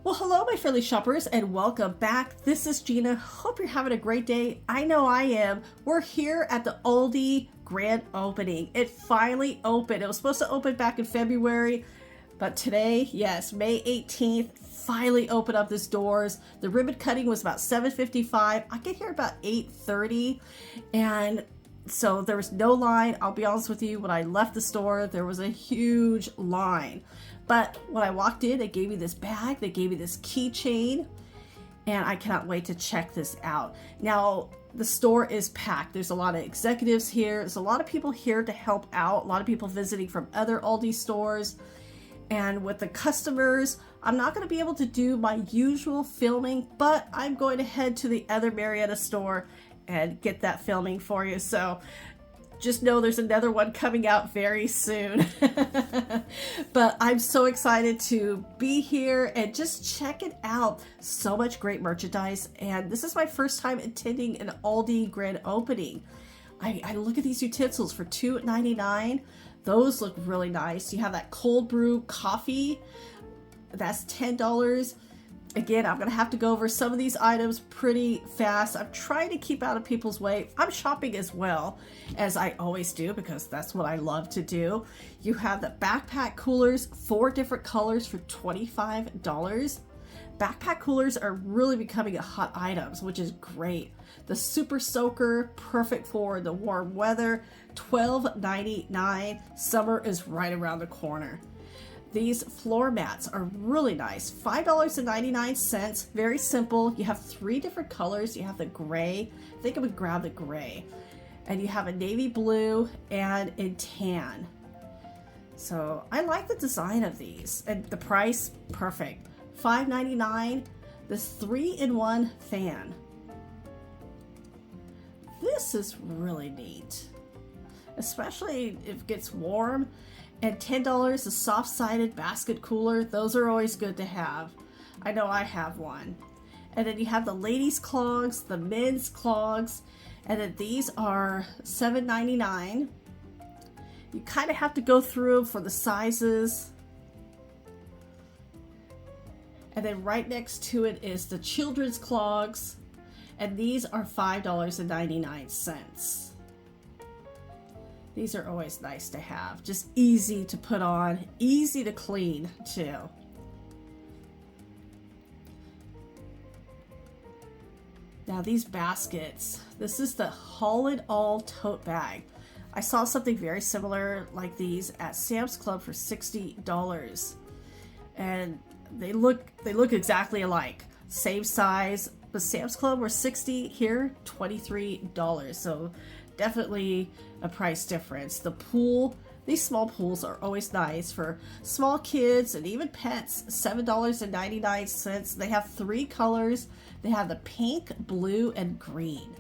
Well, hello, my friendly shoppers, and welcome back. This is Gina. Hope you're having a great day. I know I am. We're here at the ALDI Grand Opening. It finally opened. It was supposed to open back in February, but today, yes, May 18th, finally opened up its doors. The ribbon cutting was about 7:55. I get here about 8:30, and so there was no line. I'll be honest with you, when I left the store, there was a huge line. But when I walked in, they gave me this bag, they gave me this keychain, and I cannot wait to check this out. Now, the store is packed. There's a lot of executives here. There's a lot of people here to help out, a lot of people visiting from other Aldi stores. And with the customers, I'm not going to be able to do my usual filming, but I'm going to head to the other Murrieta store and get that filming for you. So just know there's another one coming out very soon. But I'm so excited to be here and just check it out. So much great merchandise. And this is my first time attending an ALDI Grand Opening. I look at these utensils for $2.99. Those look really nice. You have that cold brew coffee. That's $10. Again, I'm going to have to go over some of these items pretty fast. I'm trying to keep out of people's way. I'm shopping as well, as I always do, because that's what I love to do. You have the backpack coolers, 4 different colors for $25. Backpack coolers are really becoming a hot items, which is great. The Super Soaker, perfect for the warm weather, $12.99. Summer is right around the corner. These floor mats are really nice, $5.99, very simple. You have 3 different colors. You have the gray, I think I'm gonna grab the gray, and you have a navy blue and in tan. So I like the design of these, and the price, perfect. $5.99, this 3-in-1 fan. This is really neat, especially if it gets warm. And $10, a soft-sided basket cooler. Those are always good to have. I know I have one. And then you have the ladies' clogs, the men's clogs, and then these are $7.99. You kind of have to go through for the sizes. And then right next to it is the children's clogs, and these are $5.99. These are always nice to have. Just easy to put on, easy to clean too. Now these baskets, this is the Haul It All tote bag. I saw something very similar like these at Sam's Club for $60. And they look exactly alike. Same size, but Sam's Club were $60, here $23. So definitely a price difference. The pool, these small pools are always nice for small kids and even pets, $7.99. They have 3 colors. They have the pink, blue, and green.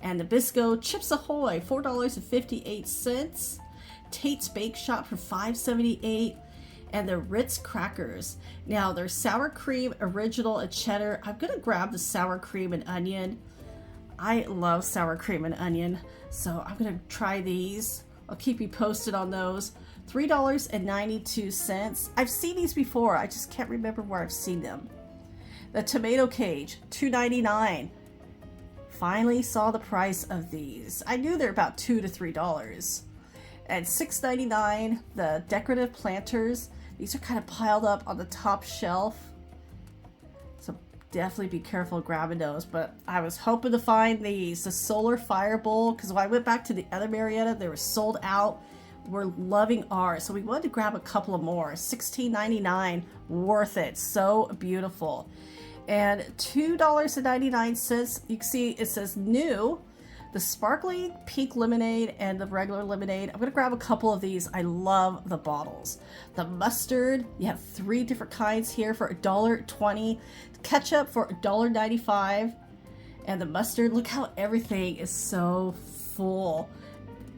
And the Bisco Chips Ahoy, $4.58. Tate's Bake Shop for $5.78. And the Ritz crackers. Now there's sour cream, original, and cheddar. I'm gonna grab the sour cream and onion. I love sour cream and onion, so I'm gonna try these. I'll keep you posted on those. $3.92. I've seen these before, I just can't remember where I've seen them. The tomato cage, $2.99. Finally saw the price of these. I knew they're about $2 to $3. And $6.99, the decorative planters. These are kind of piled up on the top shelf, so definitely be careful grabbing those. But I was hoping to find these, the solar fire bowl, because when I went back to the other Murrieta, they were sold out. We're loving ours, so we wanted to grab a couple of more. $16.99, worth it, so beautiful. And $2.99, you can see it says new. The sparkling pink lemonade and the regular lemonade. I'm going to grab a couple of these. I love the bottles. The mustard, you have 3 different kinds here for $1.20. Ketchup for $1.95. And the mustard, look how everything is so full.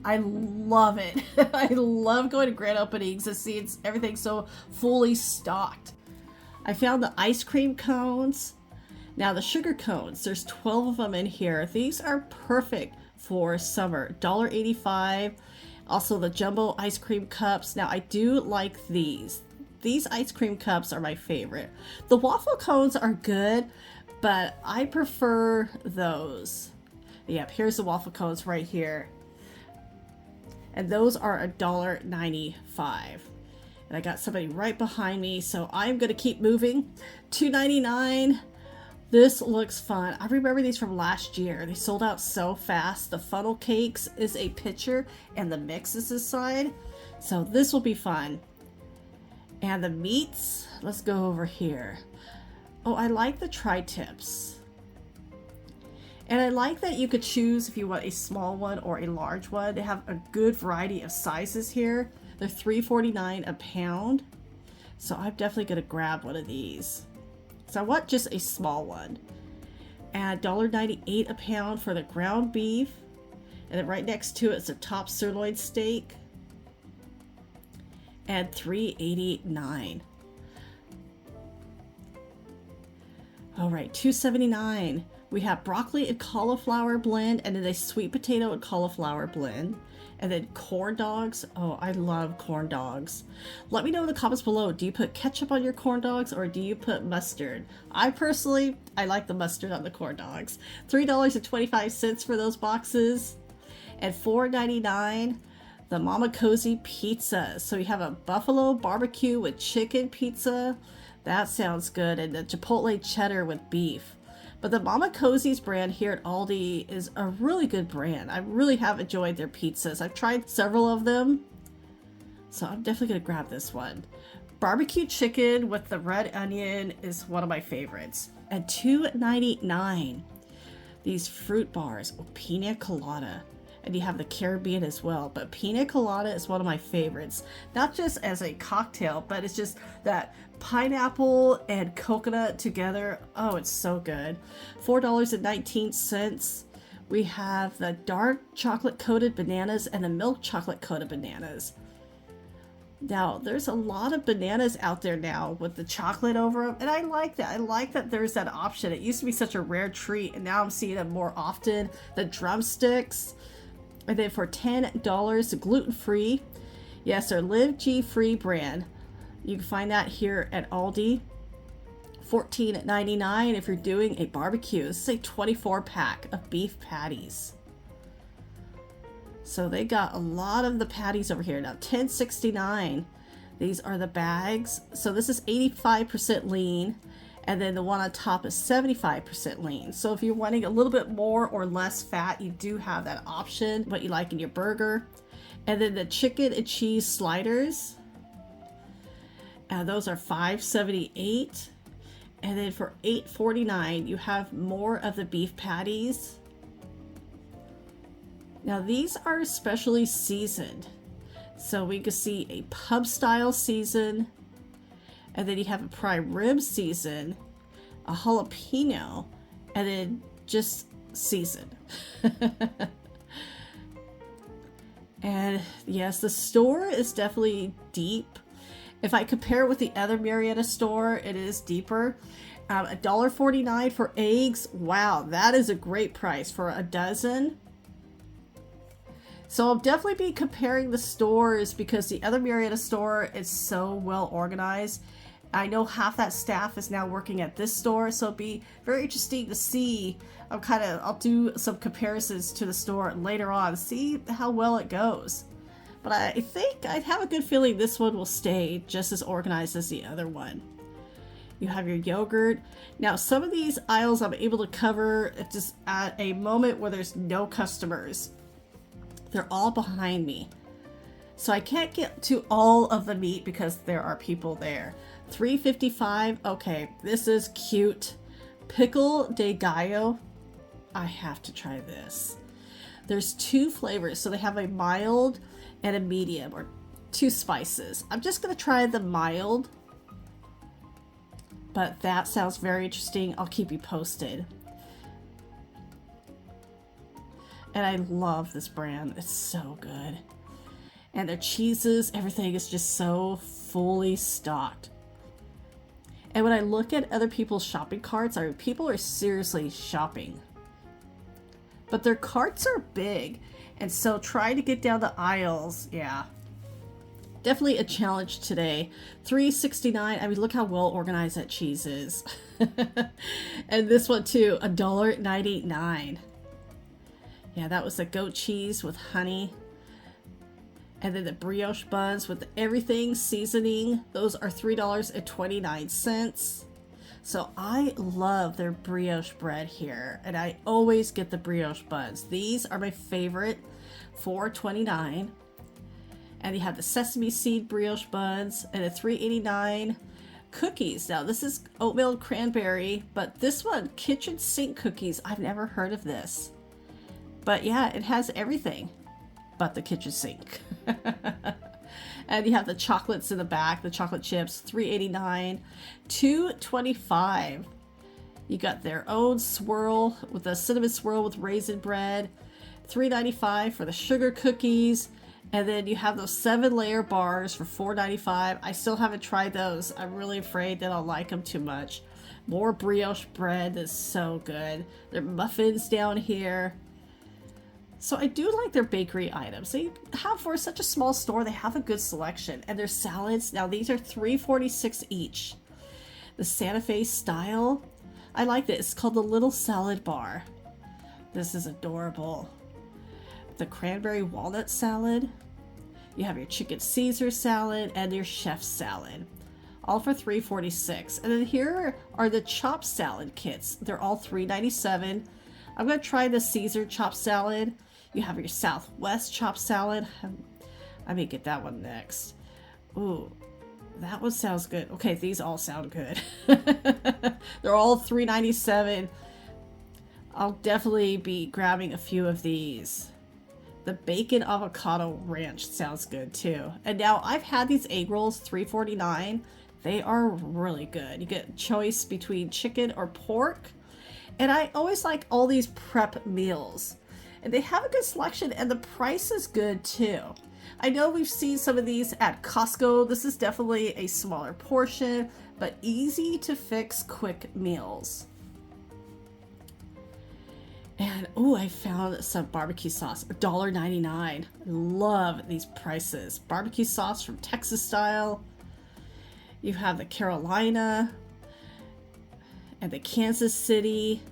I love it. I love going to grand openings and seeing everything so fully stocked. I found the ice cream cones. Now the sugar cones, there's 12 of them in here. These are perfect for summer, $1.85. Also the jumbo ice cream cups. Now I do like these. these ice cream cups are my favorite. The waffle cones are good, but I prefer those. Yep, here's the waffle cones right here. And those are $1.95. And I got somebody right behind me, so I'm gonna keep moving. $2.99. This looks fun. I remember these from last year. They sold out so fast. The funnel cakes is a pitcher and the mix is this side. So this will be fun. And the meats, let's go over here. Oh, I like the tri-tips. And I like that you could choose if you want a small one or a large one. They have a good variety of sizes here. They're $3.49 a pound. So I'm definitely gonna grab one of these. So I want just a small one. And $1.98 a pound for the ground beef. And then right next to it is a top sirloin steak. And $3.89. All right, $2.79. We have broccoli and cauliflower blend, and then a sweet potato and cauliflower blend. And then corn dogs. Oh, I love corn dogs. Let me know in the comments below. Do you put ketchup on your corn dogs or do you put mustard? I like the mustard on the corn dogs. $3.25 for those boxes. And $4.99, the Mama Cozy pizza. So you have a buffalo barbecue with chicken pizza. That sounds good. And the chipotle cheddar with beef. But the Mama Cozy's brand here at Aldi is a really good brand. I really have enjoyed their pizzas. I've tried several of them. So I'm definitely going to grab this one. Barbecue chicken with the red onion is one of my favorites. At $2.99. These fruit bars with pina colada. And you have the Caribbean as well. But pina colada is one of my favorites. Not just as a cocktail, but it's just that pineapple and coconut together. Oh, it's so good. $4.19. We have the dark chocolate coated bananas and the milk chocolate coated bananas. Now, there's a lot of bananas out there now with the chocolate over them, and I like that. I like that there's that option. It used to be such a rare treat, and now I'm seeing it more often. The drumsticks. And then for $10, gluten-free. Yes, our Live G-Free brand. You can find that here at Aldi. $14.99 if you're doing a barbecue. This is a 24-pack of beef patties. So they got a lot of the patties over here. Now, $10.69. These are the bags. So this is 85% lean. And then the one on top is 75% lean. So if you're wanting a little bit more or less fat, you do have that option, what you like in your burger. And then the chicken and cheese sliders. Those are $5.78. And then for $8.49, you have more of the beef patties. Now these are specially seasoned. So we can see a pub style season. And then you have a prime rib season, a jalapeno, and then just seasoned. And yes, the store is definitely deep. If I compare it with the other Murrieta store, it is deeper. $1.49 for eggs. Wow, that is a great price for a dozen. So I'll definitely be comparing the stores because the other Murrieta store is so well organized. I know half that staff is now working at this store, so it'll be very interesting to see. I'll do some comparisons to the store later on, see how well it goes. But I think I have a good feeling this one will stay just as organized as the other one. You have your yogurt. Now, some of these aisles I'm able to cover just at a moment where there's no customers. They're all behind me. So I can't get to all of the meat because there are people there. $3.55. Okay, this is cute. Pickle de gallo. I have to try this. There's two flavors. So they have a mild and a medium, or two spices. I'm just going to try the mild. But that sounds very interesting. I'll keep you posted. And I love this brand. It's so good. And their cheeses, everything is just so fully stocked. And when I look at other people's shopping carts, people are seriously shopping. But their carts are big. And so trying to get down the aisles, yeah. Definitely a challenge today. $3.69. I mean, look how well organized that cheese is. And this one too, $1.99. Yeah, that was the goat cheese with honey. And then the brioche buns with everything, seasoning. Those are $3.29. So I love their brioche bread here. And I always get the brioche buns. These are my favorite, $4.29. And you have the sesame seed brioche buns and the $3.89 cookies. Now this is oatmeal cranberry, but this one, kitchen sink cookies, I've never heard of this. But yeah, it has everything but the kitchen sink. And you have the chocolates in the back, the chocolate chips, $3.89, $2.25. You got their own swirl with the cinnamon swirl with raisin bread, $3.95 for the sugar cookies. And then you have those 7-layer bars for $4.95. I still haven't tried those. I'm really afraid that I'll like them too much. More brioche bread is so good. Their muffins down here. So I do like their bakery items. They have, for such a small store, they have a good selection. And their salads, now these are $3.46 each. The Santa Fe style, I like this. It's called the Little Salad Bar. This is adorable. The cranberry walnut salad. You have your chicken Caesar salad and your chef salad. All for $3.46. And then here are the chopped salad kits. They're all $3.97. I'm going to try the Caesar chopped salad. You have your Southwest chopped salad. I may get that one next. Ooh, that one sounds good. Okay, these all sound good. They're all $3.97. I'll definitely be grabbing a few of these. The bacon avocado ranch sounds good too. And now I've had these egg rolls, $3.49. They are really good. You get a choice between chicken or pork. And I always like all these prep meals. And they have a good selection and the price is good too. I know we've seen some of these at Costco. This is definitely a smaller portion, but easy to fix quick meals. And oh, I found some barbecue sauce, $1.99. I love these prices. Barbecue sauce from Texas style. You have the Carolina and the Kansas City.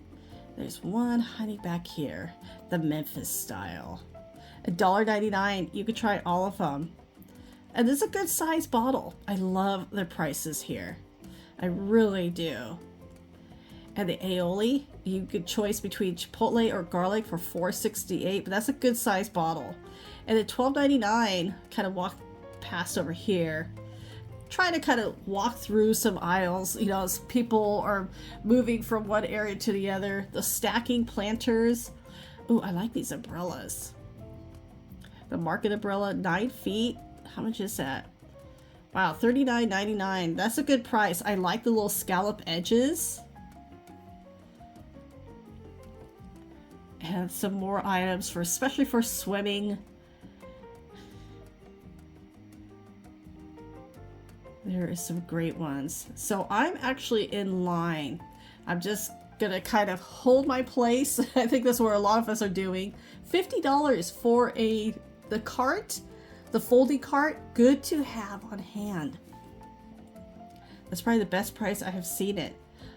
There's one honey back here, the Memphis style. $1.99. You could try all of them. And this is a good size bottle. I love the prices here. I really do. And the aioli, you could choice between chipotle or garlic for $4.68, but that's a good size bottle. And then $12.99, kind of walk past over here, trying to kind of walk through some aisles, you know, as people are moving from one area to the other. The stacking planters. Ooh, I like these umbrellas. The market umbrella, 9 feet. How much is that? Wow, $39.99. That's a good price. I like the little scallop edges. And some more items for, especially for swimming. There is some great ones. So I'm actually in line. I'm just gonna kind of hold my place. I think that's what a lot of us are doing. $50 for the cart, the folding cart. Good to have on hand. That's probably the best price I have seen it.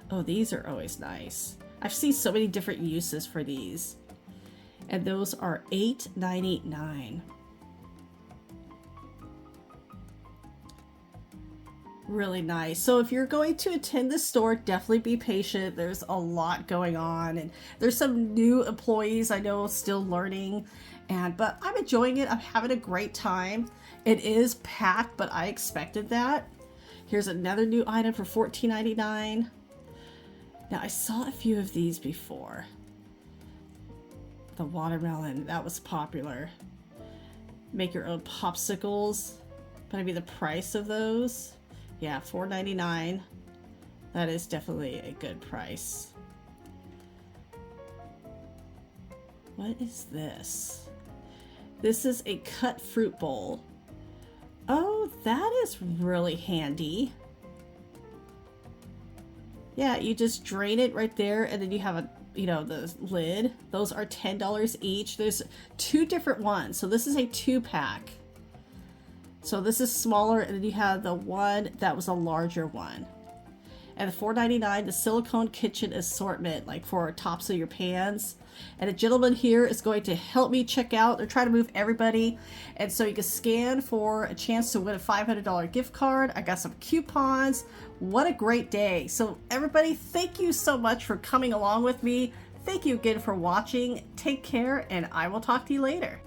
Oh, these are always nice. I've seen so many different uses for these. And those are $8.99. Really nice. So if you're going to attend the store, definitely be patient. There's a lot going on and there's some new employees I know still learning, but I'm enjoying it. I'm having a great time. It is packed, but I expected that. Here's another new item for $14.99. Now I saw a few of these before. The watermelon, that was popular. Make your own popsicles. Gonna be the price of those. Yeah, $4.99. That is definitely a good price. What is this? This is a cut fruit bowl. Oh, that is really handy. Yeah, you just drain it right there and then you have a, you know, the lid. Those are $10 each. There's 2 different ones. So this is a 2-pack. So this is smaller, and then you have the one that was a larger one. And the $4.99, the silicone kitchen assortment, like for tops of your pans. And a gentleman here is going to help me check out. They're trying to move everybody. And so you can scan for a chance to win a $500 gift card. I got some coupons. What a great day. So everybody, thank you so much for coming along with me. Thank you again for watching. Take care, and I will talk to you later.